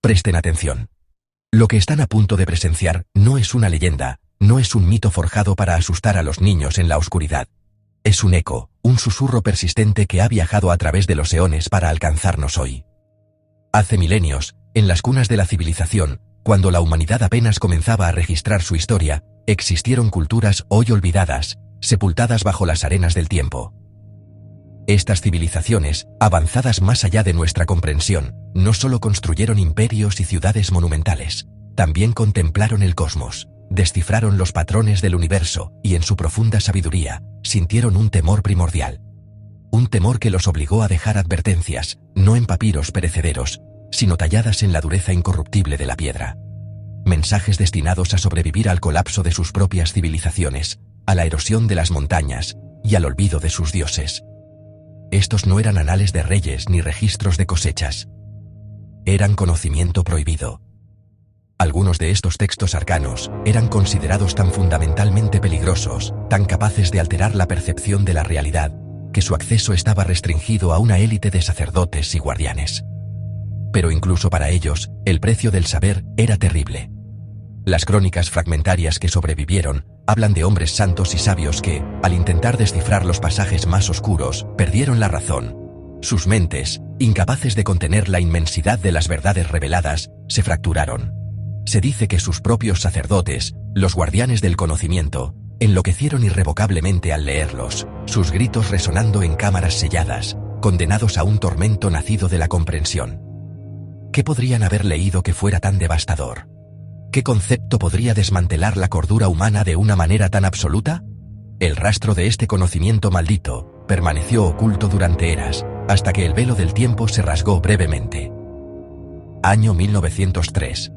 Presten atención. Lo que están a punto de presenciar no es una leyenda, no es un mito forjado para asustar a los niños en la oscuridad. Es un eco, un susurro persistente que ha viajado a través de los eones para alcanzarnos hoy. Hace milenios, en las cunas de la civilización, cuando la humanidad apenas comenzaba a registrar su historia, existieron culturas hoy olvidadas, sepultadas bajo las arenas del tiempo. Estas civilizaciones, avanzadas más allá de nuestra comprensión, no solo construyeron imperios y ciudades monumentales, también contemplaron el cosmos, descifraron los patrones del universo y en su profunda sabiduría, sintieron un temor primordial. Un temor que los obligó a dejar advertencias, no en papiros perecederos, sino talladas en la dureza incorruptible de la piedra. Mensajes destinados a sobrevivir al colapso de sus propias civilizaciones, a la erosión de las montañas y al olvido de sus dioses. Estos no eran anales de reyes ni registros de cosechas. Eran conocimiento prohibido. Algunos de estos textos arcanos eran considerados tan fundamentalmente peligrosos, tan capaces de alterar la percepción de la realidad, que su acceso estaba restringido a una élite de sacerdotes y guardianes. Pero incluso para ellos, el precio del saber era terrible. Las crónicas fragmentarias que sobrevivieron hablan de hombres santos y sabios que, al intentar descifrar los pasajes más oscuros, perdieron la razón. Sus mentes, incapaces de contener la inmensidad de las verdades reveladas, se fracturaron. Se dice que sus propios sacerdotes, los guardianes del conocimiento, enloquecieron irrevocablemente al leerlos, sus gritos resonando en cámaras selladas, condenados a un tormento nacido de la comprensión. ¿Qué podrían haber leído que fuera tan devastador? ¿Qué concepto podría desmantelar la cordura humana de una manera tan absoluta? El rastro de este conocimiento maldito permaneció oculto durante eras, hasta que el velo del tiempo se rasgó brevemente. Año 1903.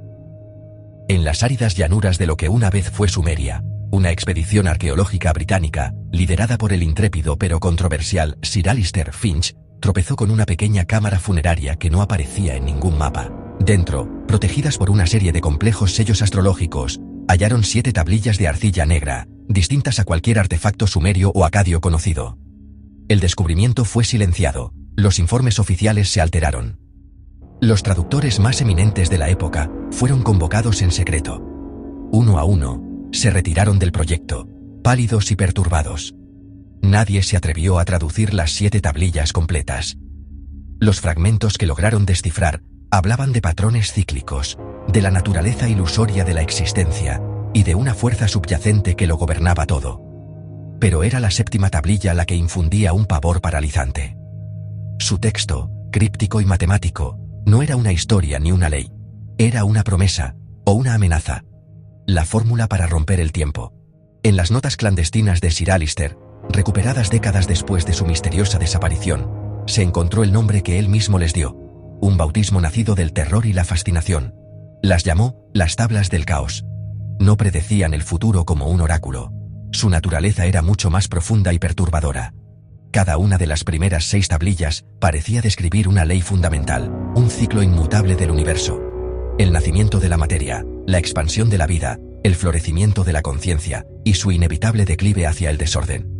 En las áridas llanuras de lo que una vez fue Sumeria, una expedición arqueológica británica, liderada por el intrépido pero controversial Sir Alistair Finch, tropezó con una pequeña cámara funeraria que no aparecía en ningún mapa. Dentro, protegidas por una serie de complejos sellos astrológicos, hallaron 7 tablillas de arcilla negra, distintas a cualquier artefacto sumerio o acadio conocido. El descubrimiento fue silenciado, los informes oficiales se alteraron. Los traductores más eminentes de la época fueron convocados en secreto. Uno a uno, se retiraron del proyecto, pálidos y perturbados. Nadie se atrevió a traducir las 7 tablillas completas. Los fragmentos que lograron descifrar hablaban de patrones cíclicos, de la naturaleza ilusoria de la existencia y de una fuerza subyacente que lo gobernaba todo. Pero era la 7ª tablilla la que infundía un pavor paralizante. Su texto, críptico y matemático, no era una historia ni una ley. Era una promesa, o una amenaza. La fórmula para romper el tiempo. En las notas clandestinas de Sir Alistair, recuperadas décadas después de su misteriosa desaparición, se encontró el nombre que él mismo les dio, un bautismo nacido del terror y la fascinación. Las llamó las tablas del caos. No predecían el futuro como un oráculo. Su naturaleza era mucho más profunda y perturbadora. Cada una de las primeras 6 tablillas parecía describir una ley fundamental, un ciclo inmutable del universo. El nacimiento de la materia, la expansión de la vida, el florecimiento de la conciencia y su inevitable declive hacia el desorden.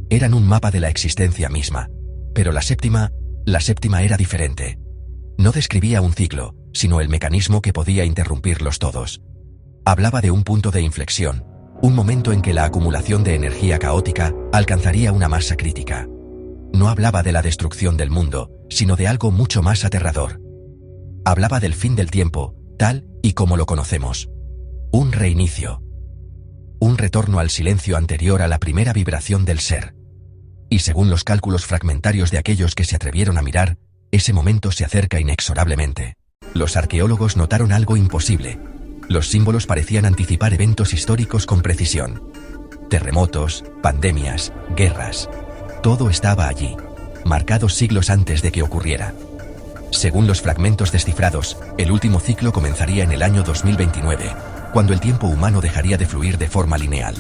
Eran un mapa de la existencia misma, pero la séptima era diferente. No describía un ciclo, sino el mecanismo que podía interrumpirlos todos. Hablaba de un punto de inflexión, un momento en que la acumulación de energía caótica alcanzaría una masa crítica. No hablaba de la destrucción del mundo, sino de algo mucho más aterrador. Hablaba del fin del tiempo, tal y como lo conocemos. Un reinicio. Un retorno al silencio anterior a la primera vibración del ser. Y según los cálculos fragmentarios de aquellos que se atrevieron a mirar, ese momento se acerca inexorablemente. Los arqueólogos notaron algo imposible. Los símbolos parecían anticipar eventos históricos con precisión. Terremotos, pandemias, guerras. Todo estaba allí, marcado siglos antes de que ocurriera. Según los fragmentos descifrados, el último ciclo comenzaría en el año 2029, cuando el tiempo humano dejaría de fluir de forma lineal.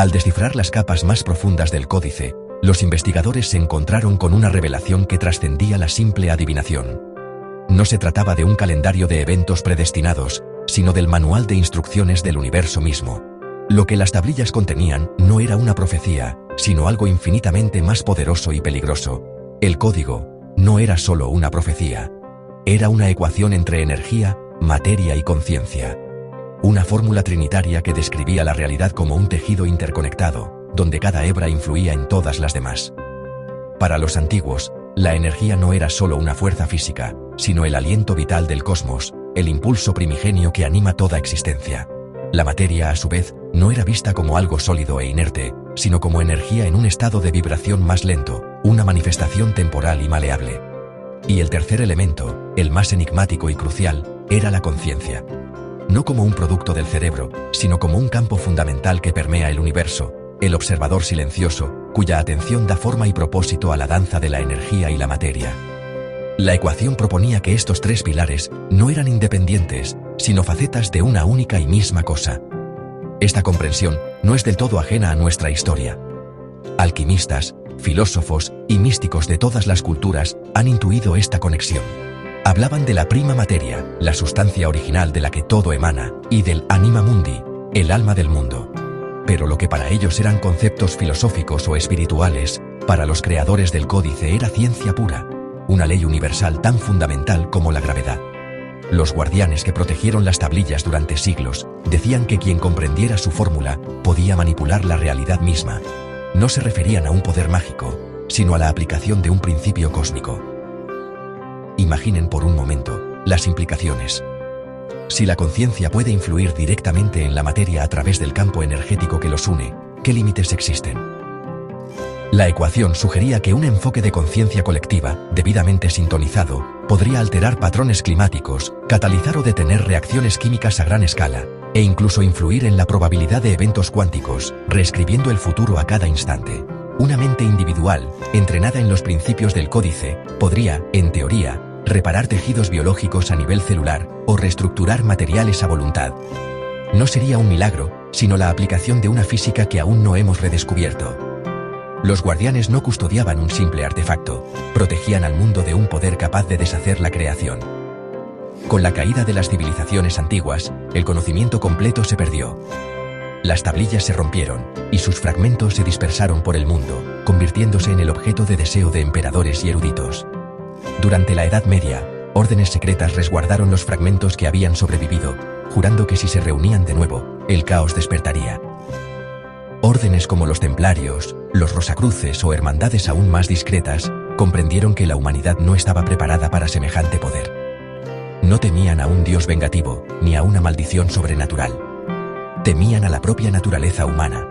Al descifrar las capas más profundas del códice, los investigadores se encontraron con una revelación que trascendía la simple adivinación. No se trataba de un calendario de eventos predestinados, sino del manual de instrucciones del universo mismo. Lo que las tablillas contenían no era una profecía, sino algo infinitamente más poderoso y peligroso. El código no era solo una profecía. Era una ecuación entre energía, materia y conciencia. Una fórmula trinitaria que describía la realidad como un tejido interconectado, donde cada hebra influía en todas las demás. Para los antiguos, la energía no era solo una fuerza física, sino el aliento vital del cosmos, el impulso primigenio que anima toda existencia. La materia, a su vez, no era vista como algo sólido e inerte, sino como energía en un estado de vibración más lento, una manifestación temporal y maleable. Y el tercer elemento, el más enigmático y crucial, era la conciencia. No como un producto del cerebro, sino como un campo fundamental que permea el universo, el observador silencioso, cuya atención da forma y propósito a la danza de la energía y la materia. La ecuación proponía que estos tres pilares no eran independientes, sino facetas de una única y misma cosa. Esta comprensión no es del todo ajena a nuestra historia. Alquimistas, filósofos y místicos de todas las culturas han intuido esta conexión. Hablaban de la prima materia, la sustancia original de la que todo emana, y del anima mundi, el alma del mundo. Pero lo que para ellos eran conceptos filosóficos o espirituales, para los creadores del códice era ciencia pura, una ley universal tan fundamental como la gravedad. Los guardianes que protegieron las tablillas durante siglos decían que quien comprendiera su fórmula podía manipular la realidad misma. No se referían a un poder mágico, sino a la aplicación de un principio cósmico. Imaginen por un momento las implicaciones. Si la conciencia puede influir directamente en la materia a través del campo energético que los une, ¿qué límites existen? La ecuación sugería que un enfoque de conciencia colectiva, debidamente sintonizado, podría alterar patrones climáticos, catalizar o detener reacciones químicas a gran escala, e incluso influir en la probabilidad de eventos cuánticos, reescribiendo el futuro a cada instante. Una mente individual, entrenada en los principios del códice, podría, en teoría, reparar tejidos biológicos a nivel celular o reestructurar materiales a voluntad. No sería un milagro, sino la aplicación de una física que aún no hemos redescubierto. Los guardianes no custodiaban un simple artefacto, protegían al mundo de un poder capaz de deshacer la creación. Con la caída de las civilizaciones antiguas, el conocimiento completo se perdió. Las tablillas se rompieron, y sus fragmentos se dispersaron por el mundo, convirtiéndose en el objeto de deseo de emperadores y eruditos. Durante la Edad Media, órdenes secretas resguardaron los fragmentos que habían sobrevivido, jurando que si se reunían de nuevo, el caos despertaría. Órdenes como los templarios, los rosacruces o hermandades aún más discretas, comprendieron que la humanidad no estaba preparada para semejante poder. No temían a un dios vengativo, ni a una maldición sobrenatural. Temían a la propia naturaleza humana.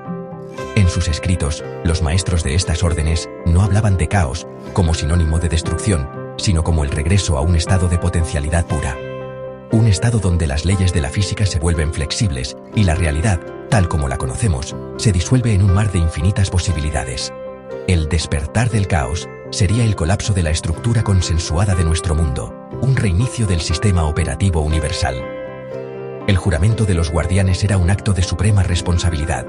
En sus escritos, los maestros de estas órdenes no hablaban de caos, como sinónimo de destrucción, sino como el regreso a un estado de potencialidad pura. Un estado donde las leyes de la física se vuelven flexibles, y la realidad, tal como la conocemos, se disuelve en un mar de infinitas posibilidades. El despertar del caos sería el colapso de la estructura consensuada de nuestro mundo, un reinicio del sistema operativo universal. El juramento de los guardianes era un acto de suprema responsabilidad.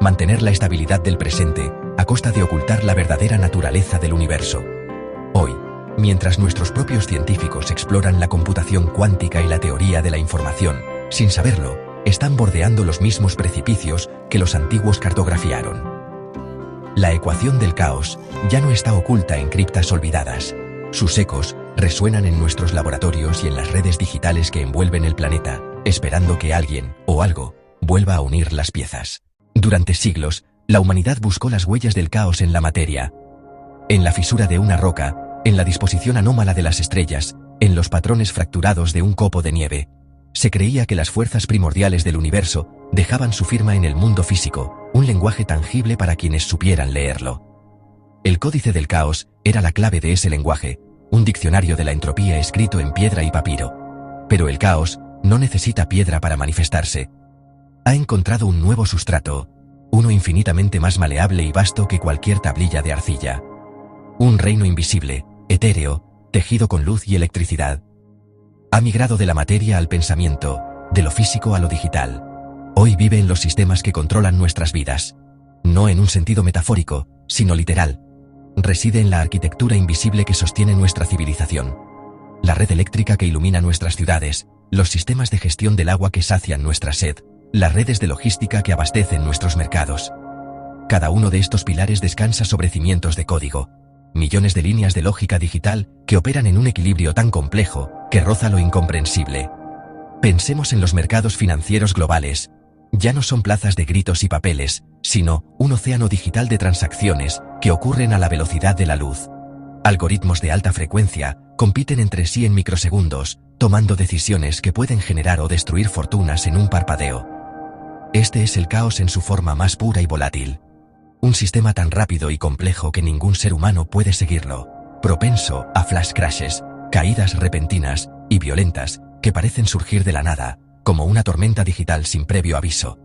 Mantener la estabilidad del presente, a costa de ocultar la verdadera naturaleza del universo. Hoy, mientras nuestros propios científicos exploran la computación cuántica y la teoría de la información, sin saberlo, están bordeando los mismos precipicios que los antiguos cartografiaron. La ecuación del caos ya no está oculta en criptas olvidadas. Sus ecos resuenan en nuestros laboratorios y en las redes digitales que envuelven el planeta, esperando que alguien, o algo, vuelva a unir las piezas. Durante siglos, la humanidad buscó las huellas del caos en la materia. En la fisura de una roca, en la disposición anómala de las estrellas, en los patrones fracturados de un copo de nieve. Se creía que las fuerzas primordiales del universo dejaban su firma en el mundo físico, un lenguaje tangible para quienes supieran leerlo. El códice del caos era la clave de ese lenguaje, un diccionario de la entropía escrito en piedra y papiro. Pero el caos no necesita piedra para manifestarse. Ha encontrado un nuevo sustrato, uno infinitamente más maleable y vasto que cualquier tablilla de arcilla. Un reino invisible, etéreo, tejido con luz y electricidad. Ha migrado de la materia al pensamiento, de lo físico a lo digital. Hoy Hoy vive en los sistemas que controlan nuestras vidas. No en un sentido metafórico, sino literal. Reside en la arquitectura invisible que sostiene nuestra civilización. La red eléctrica que ilumina nuestras ciudades, los sistemas de gestión del agua que sacian nuestra sed, las redes de logística que abastecen nuestros mercados. Cada uno de estos pilares descansa sobre cimientos de código. Millones de líneas de lógica digital que operan en un equilibrio tan complejo que roza lo incomprensible. Pensemos en los mercados financieros globales. Ya no son plazas de gritos y papeles, sino un océano digital de transacciones que ocurren a la velocidad de la luz. Algoritmos de alta frecuencia compiten entre sí en microsegundos, tomando decisiones que pueden generar o destruir fortunas en un parpadeo. Este es el caos en su forma más pura y volátil. Un sistema tan rápido y complejo que ningún ser humano puede seguirlo, propenso a flash crashes, caídas repentinas y violentas que parecen surgir de la nada, como una tormenta digital sin previo aviso.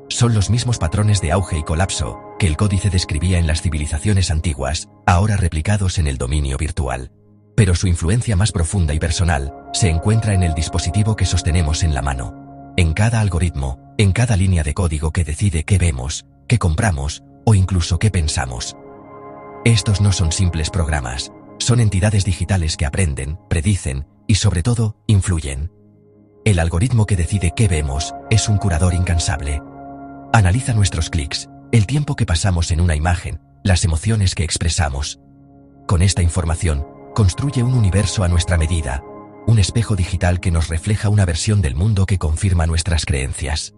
Son los mismos patrones de auge y colapso que el códice describía en las civilizaciones antiguas, ahora replicados en el dominio virtual. Pero su influencia más profunda y personal se encuentra en el dispositivo que sostenemos en la mano. En cada algoritmo, en cada línea de código que decide qué vemos, qué compramos o incluso qué pensamos. Estos no son simples programas, son entidades digitales que aprenden, predicen y sobre todo, influyen. El algoritmo que decide qué vemos es un curador incansable. Analiza nuestros clics, el tiempo que pasamos en una imagen, las emociones que expresamos. Con esta información, construye un universo a nuestra medida, un espejo digital que nos refleja una versión del mundo que confirma nuestras creencias.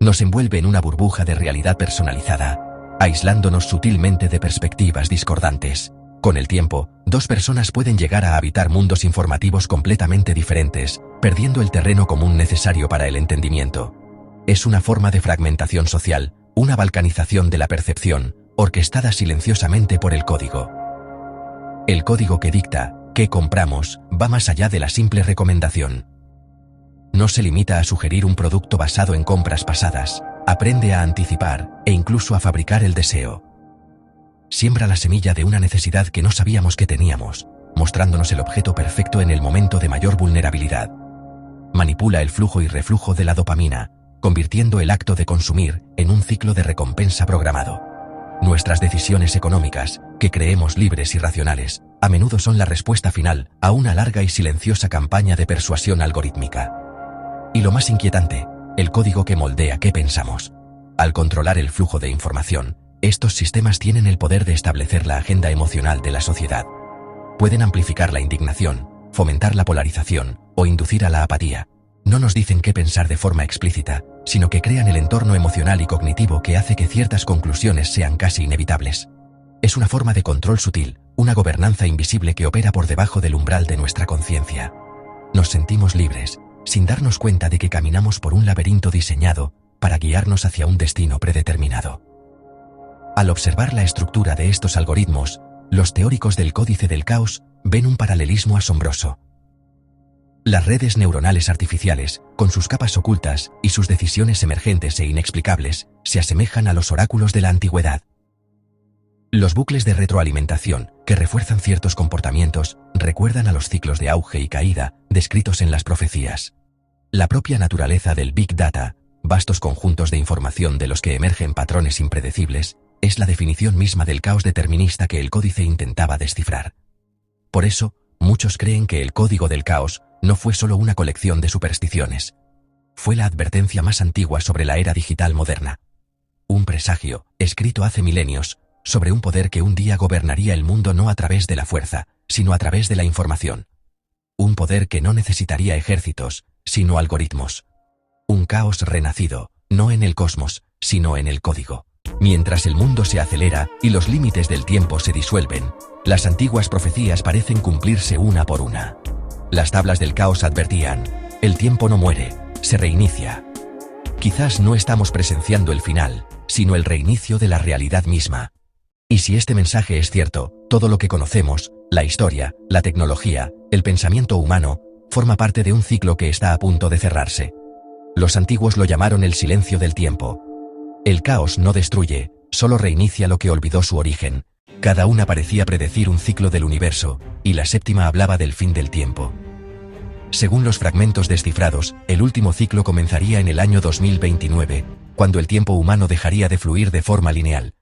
Nos envuelve en una burbuja de realidad personalizada, aislándonos sutilmente de perspectivas discordantes. Con el tiempo, dos personas pueden llegar a habitar mundos informativos completamente diferentes, perdiendo el terreno común necesario para el entendimiento. Es una forma de fragmentación social, una balcanización de la percepción, orquestada silenciosamente por el código. El código que dicta qué compramos va más allá de la simple recomendación. No se limita a sugerir un producto basado en compras pasadas, aprende a anticipar e incluso a fabricar el deseo. Siembra la semilla de una necesidad que no sabíamos que teníamos, mostrándonos el objeto perfecto en el momento de mayor vulnerabilidad. Manipula el flujo y reflujo de la dopamina, convirtiendo el acto de consumir en un ciclo de recompensa programado. Nuestras decisiones económicas, que creemos libres y racionales, a menudo son la respuesta final a una larga y silenciosa campaña de persuasión algorítmica. Y lo más inquietante, el código que moldea qué pensamos. Al controlar el flujo de información, estos sistemas tienen el poder de establecer la agenda emocional de la sociedad. Pueden amplificar la indignación, fomentar la polarización o inducir a la apatía. No nos dicen qué pensar de forma explícita, sino que crean el entorno emocional y cognitivo que hace que ciertas conclusiones sean casi inevitables. Es una forma de control sutil, una gobernanza invisible que opera por debajo del umbral de nuestra conciencia. Nos sentimos libres, sin darnos cuenta de que caminamos por un laberinto diseñado para guiarnos hacia un destino predeterminado. Al observar la estructura de estos algoritmos, los teóricos del códice del caos ven un paralelismo asombroso. Las redes neuronales artificiales, con sus capas ocultas y sus decisiones emergentes e inexplicables, se asemejan a los oráculos de la antigüedad. Los bucles de retroalimentación, que refuerzan ciertos comportamientos, recuerdan a los ciclos de auge y caída descritos en las profecías. La propia naturaleza del Big Data, vastos conjuntos de información de los que emergen patrones impredecibles, es la definición misma del caos determinista que el códice intentaba descifrar. Por eso, muchos creen que el código del caos no fue solo una colección de supersticiones. Fue la advertencia más antigua sobre la era digital moderna. Un presagio, escrito hace milenios, sobre un poder que un día gobernaría el mundo no a través de la fuerza, sino a través de la información. Un poder que no necesitaría ejércitos, sino algoritmos. Un caos renacido, no en el cosmos, sino en el código. Mientras el mundo se acelera y los límites del tiempo se disuelven, las antiguas profecías parecen cumplirse una por una. Las tablas del caos advertían: el tiempo no muere, se reinicia. Quizás no estamos presenciando el final, sino el reinicio de la realidad misma. Y si este mensaje es cierto, todo lo que conocemos, la historia, la tecnología, el pensamiento humano, forma parte de un ciclo que está a punto de cerrarse. Los antiguos lo llamaron el silencio del tiempo. El caos no destruye, solo reinicia lo que olvidó su origen. Cada una parecía predecir un ciclo del universo, y la séptima hablaba del fin del tiempo. Según los fragmentos descifrados, el último ciclo comenzaría en el año 2029, cuando el tiempo humano dejaría de fluir de forma lineal.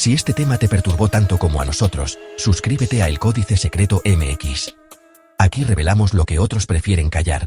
Si este tema te perturbó tanto como a nosotros, suscríbete a El Códice Secreto MX. Aquí revelamos lo que otros prefieren callar.